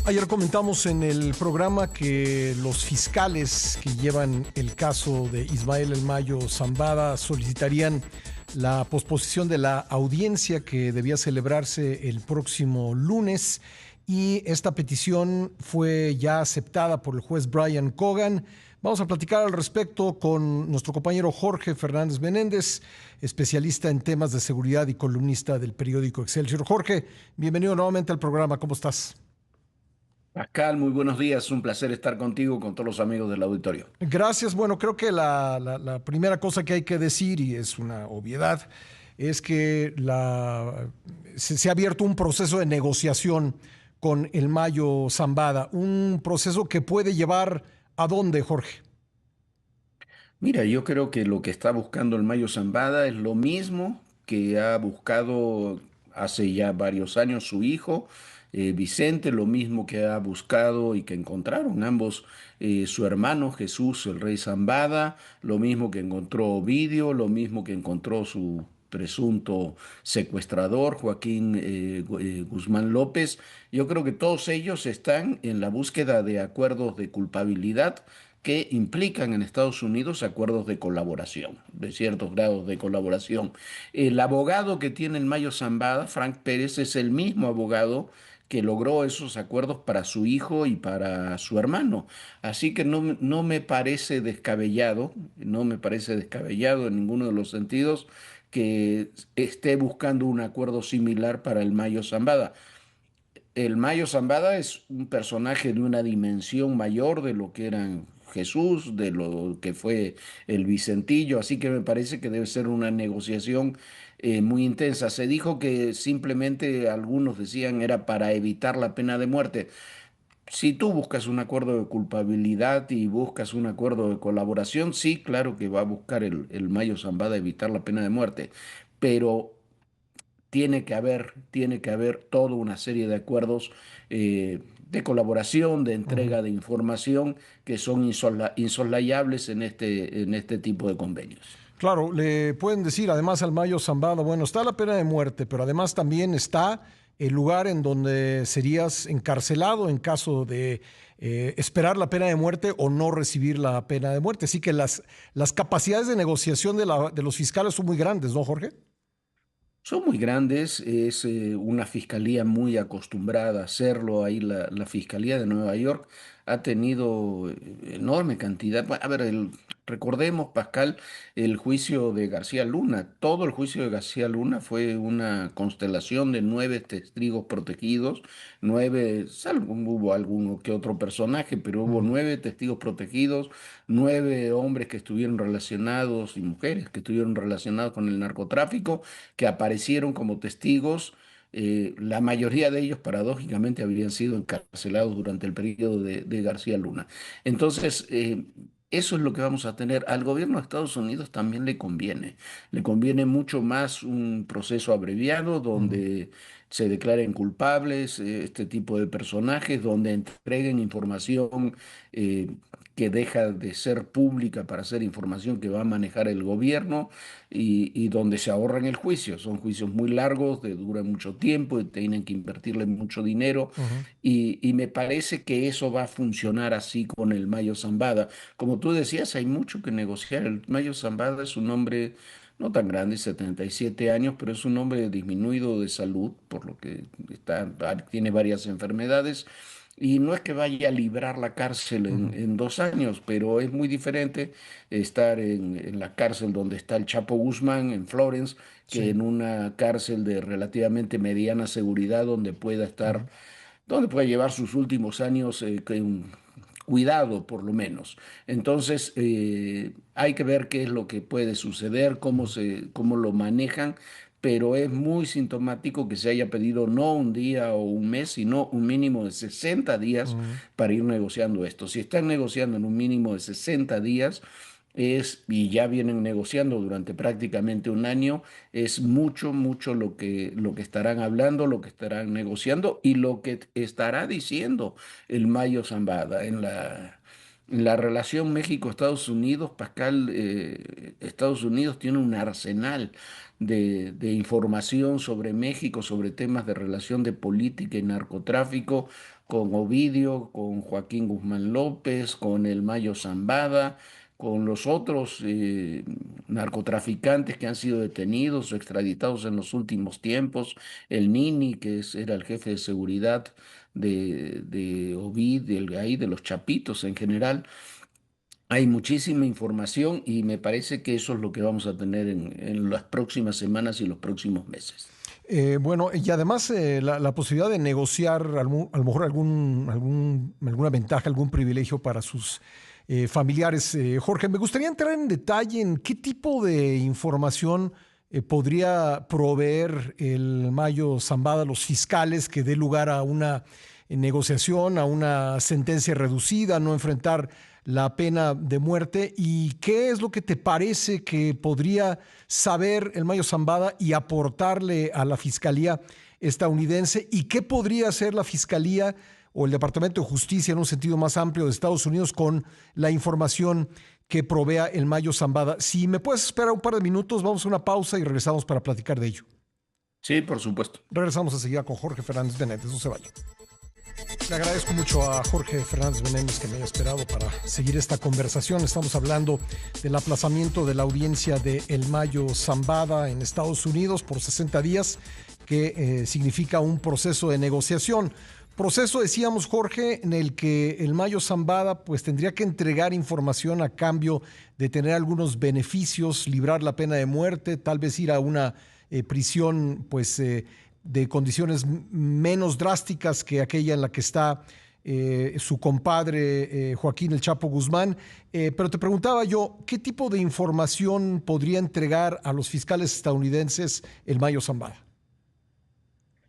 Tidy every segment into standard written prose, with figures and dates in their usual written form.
Ayer comentamos en el programa que los fiscales que llevan el caso de Ismael El Mayo Zambada solicitarían la posposición de la audiencia que debía celebrarse el próximo lunes, y esta petición fue ya aceptada por el juez Brian Cogan. Vamos a platicar al respecto con nuestro compañero Jorge Fernández Menéndez, especialista en temas de seguridad y columnista del periódico Excelsior. Jorge, bienvenido nuevamente al programa. ¿Cómo estás? Pascal, muy buenos días. Un placer estar contigo, con todos los amigos del auditorio. Gracias. Bueno, creo que la primera cosa que hay que decir, y es una obviedad, es que se ha abierto un proceso de negociación con El Mayo Zambada, un proceso que puede llevar ¿a dónde, Jorge? Mira, yo creo que lo que está buscando el Mayo Zambada es lo mismo que ha buscado hace ya varios años su hijo, Vicente, lo mismo que ha buscado y que encontraron ambos, su hermano Jesús, el rey Zambada, lo mismo que encontró Ovidio, lo mismo que encontró su presunto secuestrador, Joaquín Guzmán López. Yo creo que todos ellos están en la búsqueda de acuerdos de culpabilidad que implican en Estados Unidos acuerdos de colaboración, de ciertos grados de colaboración. El abogado que tiene el Mayo Zambada, Frank Pérez, es el mismo abogado que logró esos acuerdos para su hijo y para su hermano. Así que no me parece descabellado, no me parece descabellado en ninguno de los sentidos que esté buscando un acuerdo similar para el Mayo Zambada. El Mayo Zambada es un personaje de una dimensión mayor de lo que eran Jesús, de lo que fue el Vicentillo, así que me parece que debe ser una negociación muy intensa. Se dijo que simplemente algunos decían era para evitar la pena de muerte. Si tú buscas un acuerdo de culpabilidad y buscas un acuerdo de colaboración, sí, claro que va a buscar el Mayo Zambada evitar la pena de muerte, pero tiene que haber toda una serie de acuerdos de colaboración, de Ujú. entrega de información que son insoslayables en este tipo de convenios. Claro, le pueden decir además al Mayo Zambada, bueno, está la pena de muerte, pero además también está el lugar en donde serías encarcelado en caso de esperar la pena de muerte o no recibir la pena de muerte. Así que las capacidades de negociación de los fiscales son muy grandes, ¿no, Jorge? Son muy grandes, es una fiscalía muy acostumbrada a hacerlo. Ahí la Fiscalía de Nueva York ha tenido enorme cantidad. Bueno, a ver, recordemos, Pascal, el juicio de García Luna. Todo el juicio de García Luna fue una constelación de 9 testigos protegidos, salvo hubo alguno que otro personaje, pero hubo Mm. 9 testigos protegidos, 9 hombres que estuvieron relacionados y mujeres que estuvieron relacionados con el narcotráfico que aparecieron como testigos. La mayoría de ellos, paradójicamente, habían sido encarcelados durante el periodo de García Luna. Entonces, eso es lo que vamos a tener. Al gobierno de Estados Unidos también le conviene mucho más un proceso abreviado Ujú. donde se declaren culpables este tipo de personajes, donde entreguen información eh, que deja de ser pública para ser información que va a manejar el gobierno y donde se ahorran el juicio. Son juicios muy largos, duran mucho tiempo y tienen que invertirle mucho dinero. Ujú. Y me parece que eso va a funcionar así con el Mayo Zambada. Como tú decías, hay mucho que negociar. El Mayo Zambada es un hombre no tan grande, 77 años, pero es un hombre disminuido de salud, por lo que tiene varias enfermedades. Y no es que vaya a librar la cárcel Ujú. en 2 años, pero es muy diferente estar en la cárcel donde está el Chapo Guzmán, en Florence, que Sí. en una cárcel de relativamente mediana seguridad Ujú. donde pueda llevar sus últimos años con cuidado, por lo menos. Entonces, hay que ver qué es lo que puede suceder, Ujú. cómo lo manejan, pero es muy sintomático que se haya pedido no un día o un mes, sino un mínimo de 60 días Ujú. para ir negociando esto. Si están negociando en un mínimo de 60 días, y ya vienen negociando durante prácticamente un año, es mucho, mucho lo que estarán hablando, lo que estarán negociando y lo que estará diciendo el Mayo Zambada en la relación México-Estados Unidos. Pascal, Estados Unidos tiene un arsenal de información sobre México, sobre temas de relación de política y narcotráfico con Ovidio, con Joaquín Guzmán López, con el Mayo Zambada, con los otros narcotraficantes que han sido detenidos o extraditados en los últimos tiempos, el Nini, era el jefe de seguridad de Ovidio, ahí de los Chapitos en general. Hay muchísima información y me parece que eso es lo que vamos a tener en las próximas semanas y los próximos meses. Bueno, y además la posibilidad de negociar a lo mejor alguna ventaja, algún privilegio para sus familiares. Jorge, me gustaría entrar en detalle en qué tipo de información podría proveer el Mayo Zambada a los fiscales que dé lugar a una negociación, a una sentencia reducida, no enfrentar la pena de muerte. ¿Y qué es lo que te parece que podría saber el Mayo Zambada y aportarle a la Fiscalía estadounidense? ¿Y qué podría hacer la Fiscalía o el Departamento de Justicia en un sentido más amplio de Estados Unidos con la información que provea el Mayo Zambada? Si me puedes esperar un par de minutos, vamos a una pausa y regresamos para platicar de ello. Sí, por supuesto. Regresamos enseguida con Jorge Fernández Benet, no se vaya. Le agradezco mucho a Jorge Fernández Benéndez que me haya esperado para seguir esta conversación. Estamos hablando del aplazamiento de la audiencia de El Mayo Zambada en Estados Unidos por 60 días, que significa un proceso de negociación. Proceso, decíamos, Jorge, en el que el Mayo Zambada pues tendría que entregar información a cambio de tener algunos beneficios, librar la pena de muerte, tal vez ir a una prisión pues de condiciones menos drásticas que aquella en la que está su compadre Joaquín El Chapo Guzmán. Pero te preguntaba yo, ¿qué tipo de información podría entregar a los fiscales estadounidenses el Mayo Zambada?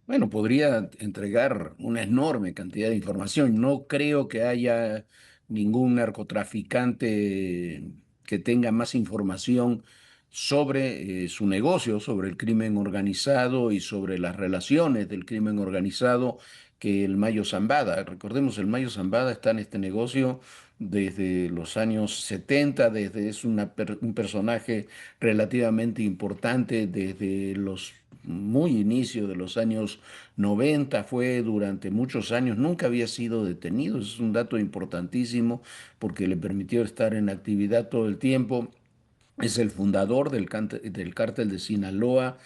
Bueno, podría entregar una enorme cantidad de información. No creo que haya ningún narcotraficante que tenga más información sobre su negocio, sobre el crimen organizado y sobre las relaciones del crimen organizado que el Mayo Zambada. Recordemos, el Mayo Zambada está en este negocio desde los años 70, es un personaje relativamente importante desde los muy inicio de los años 90, fue durante muchos años, nunca había sido detenido. Eso es un dato importantísimo porque le permitió estar en actividad todo el tiempo. Es el fundador del cártel de Sinaloa,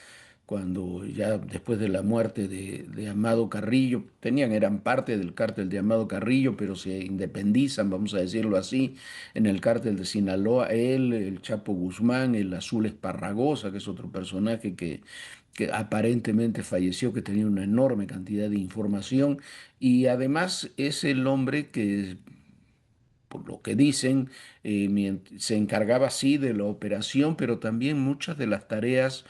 cuando ya después de la muerte de Amado Carrillo, eran parte del cártel de Amado Carrillo, pero se independizan, vamos a decirlo así, en el cártel de Sinaloa, él, el Chapo Guzmán, el Azul Esparragosa, que es otro personaje que aparentemente falleció, que tenía una enorme cantidad de información, y además es el hombre que, por lo que dicen, se encargaba sí de la operación, pero también muchas de las tareas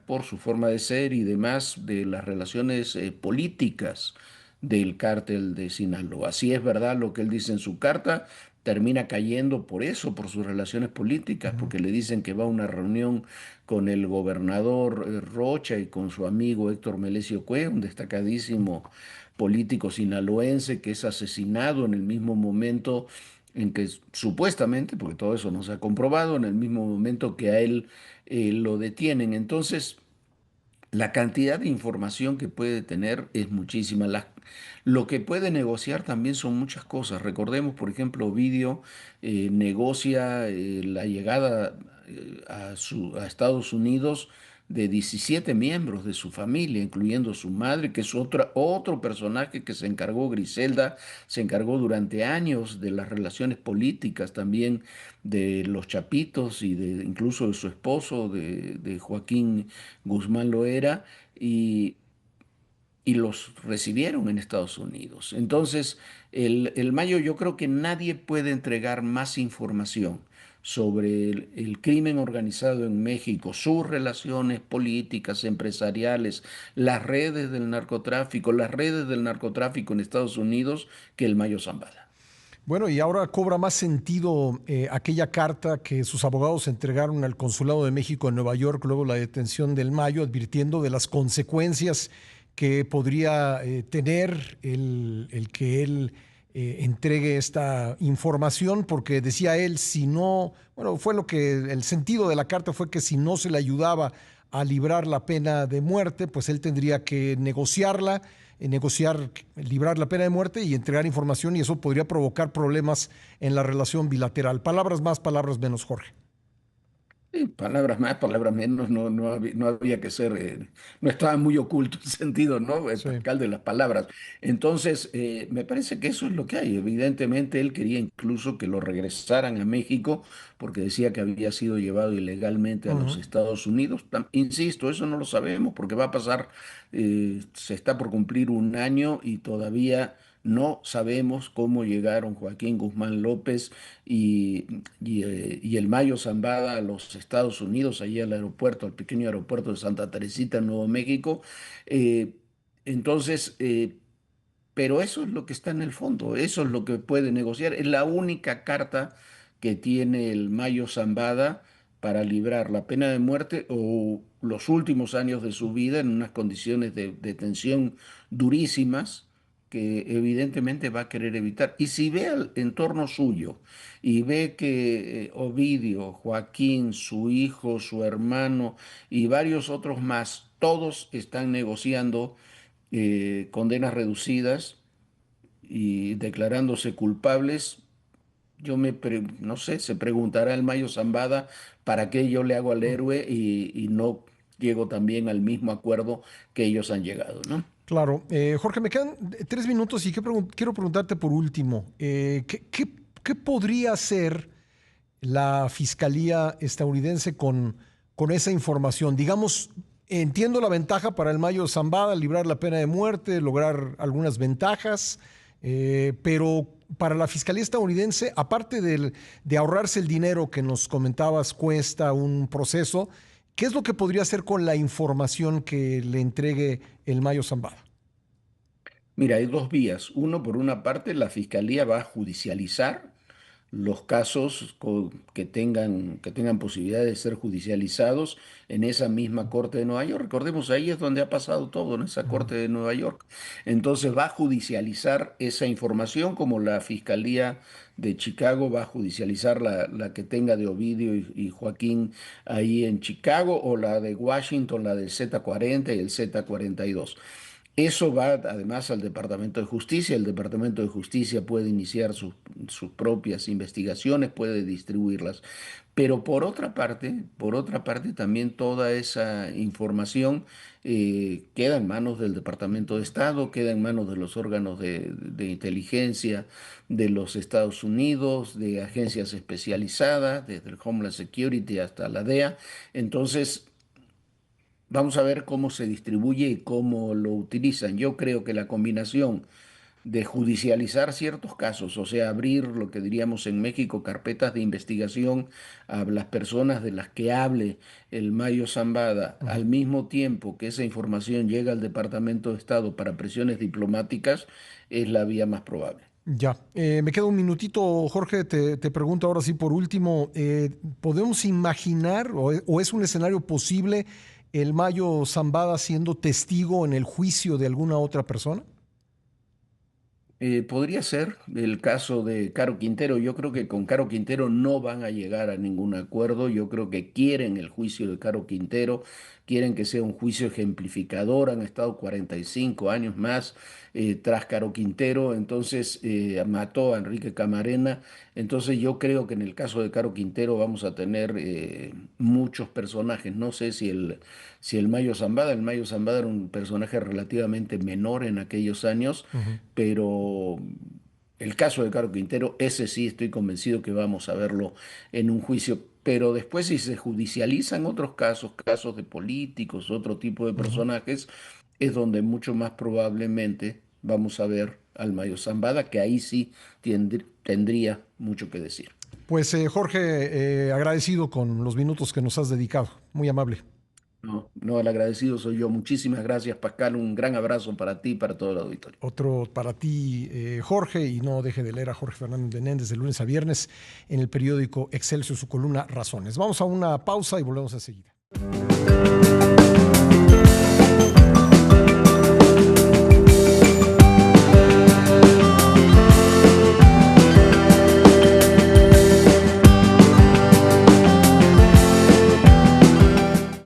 por su forma de ser y demás, de las relaciones políticas del cártel de Sinaloa. Así es verdad lo que él dice en su carta, termina cayendo por eso, por sus relaciones políticas, porque le dicen que va a una reunión con el gobernador Rocha y con su amigo Héctor Melesio Cue, un destacadísimo político sinaloense que es asesinado en el mismo momento en que supuestamente, porque todo eso no se ha comprobado, en el mismo momento que a él lo detienen. Entonces, la cantidad de información que puede tener es muchísima. Lo que puede negociar también son muchas cosas. Recordemos, por ejemplo, Ovidio negocia la llegada a Estados Unidos de 17 miembros de su familia, incluyendo su madre, que es otro personaje que se encargó, Griselda, se encargó durante años de las relaciones políticas también de los Chapitos y incluso de su esposo, de Joaquín Guzmán Loera, y los recibieron en Estados Unidos. Entonces, el Mayo, yo creo que nadie puede entregar más información sobre el crimen organizado en México, sus relaciones políticas, empresariales, las redes del narcotráfico en Estados Unidos, que el Mayo Zambada. Bueno, y ahora cobra más sentido aquella carta que sus abogados entregaron al Consulado de México en Nueva York luego de la detención del Mayo, advirtiendo de las consecuencias que podría tener el que él entregue esta información, porque decía él, si no, bueno, fue lo que el sentido de la carta fue que si no se le ayudaba a librar la pena de muerte, pues él tendría que negociarla negociar, librar la pena de muerte y entregar información, y eso podría provocar problemas en la relación bilateral. Palabras más, palabras menos, Jorge. Sí, palabras más, palabras menos, no había que ser, no estaba muy oculto el sentido, ¿no? El Sí. Pascal de las palabras. Entonces, me parece que eso es lo que hay. Evidentemente, él quería incluso que lo regresaran a México porque decía que había sido llevado ilegalmente a los Ujú. Estados Unidos. Insisto, eso no lo sabemos porque va a pasar, se está por cumplir un año y todavía no sabemos cómo llegaron Joaquín Guzmán López y el Mayo Zambada a los Estados Unidos, allí al aeropuerto, al pequeño aeropuerto de Santa Teresita, en Nuevo México. Eh, entonces, pero eso es lo que está en el fondo, eso es lo que puede negociar. Es la única carta que tiene el Mayo Zambada para librar la pena de muerte o los últimos años de su vida en unas condiciones de detención durísimas que evidentemente va a querer evitar. Y si ve al entorno suyo y ve que Ovidio, Joaquín, su hijo, su hermano y varios otros más, todos están negociando condenas reducidas y declarándose culpables, no sé, se preguntará el Mayo Zambada para qué yo le hago al héroe y no llego también al mismo acuerdo que ellos han llegado, ¿no? Claro. Jorge, me quedan 3 minutos y quiero preguntarte por último, ¿qué podría hacer la Fiscalía estadounidense con esa información? Digamos, entiendo la ventaja para el Mayo Zambada, librar la pena de muerte, lograr algunas ventajas, pero para la Fiscalía estadounidense, aparte de ahorrarse el dinero que nos comentabas cuesta un proceso, ¿qué es lo que podría hacer con la información que le entregue el Mayo Zambada? Mira, hay dos vías. Uno, por una parte, la Fiscalía va a judicializar los casos que tengan posibilidad de ser judicializados en esa misma Corte de Nueva York. Recordemos, ahí es donde ha pasado todo, en esa Ujú. Corte de Nueva York. Entonces va a judicializar esa información como la Fiscalía de Chicago va a judicializar la que tenga de Ovidio y Joaquín ahí en Chicago, o la de Washington, la del Z40 y el Z42. Eso va además al Departamento de Justicia. El Departamento de Justicia puede iniciar sus propias investigaciones, puede distribuirlas. Pero por otra parte, también toda esa información queda en manos del Departamento de Estado, queda en manos de los órganos de inteligencia de los Estados Unidos, de agencias especializadas, desde el Homeland Security hasta la DEA. Entonces, vamos a ver cómo se distribuye y cómo lo utilizan. Yo creo que la combinación de judicializar ciertos casos, o sea, abrir lo que diríamos en México, carpetas de investigación a las personas de las que hable el Mayo Zambada, Ujú. al mismo tiempo que esa información llega al Departamento de Estado para presiones diplomáticas, es la vía más probable. Ya, me queda un minutito, Jorge, te pregunto ahora sí por último, ¿podemos imaginar o es un escenario posible el Mayo Zambada siendo testigo en el juicio de alguna otra persona? Podría ser el caso de Caro Quintero. Yo creo que con Caro Quintero no van a llegar a ningún acuerdo. Yo creo que quieren el juicio de Caro Quintero, quieren que sea un juicio ejemplificador. Han estado 45 años más tras Caro Quintero, entonces mató a Enrique Camarena. Entonces yo creo que en el caso de Caro Quintero vamos a tener muchos personajes. No sé si el Mayo Zambada era un personaje relativamente menor en aquellos años, Ujú. pero el caso de Caro Quintero, ese sí estoy convencido que vamos a verlo en un juicio. Pero después, si se judicializan otros casos, casos de políticos, otro tipo de Ujú. personajes, es donde mucho más probablemente vamos a ver al Mayo Zambada, que ahí sí tendría mucho que decir. Pues Jorge, agradecido con los minutos que nos has dedicado. Muy amable. No, no, el agradecido soy yo. Muchísimas gracias, Pascal. Un gran abrazo para ti y para todo el auditorio. Otro para ti, Jorge, y no deje de leer a Jorge Fernández Menéndez de lunes a viernes en el periódico Excelsior, su columna Razones. Vamos a una pausa y volvemos enseguida.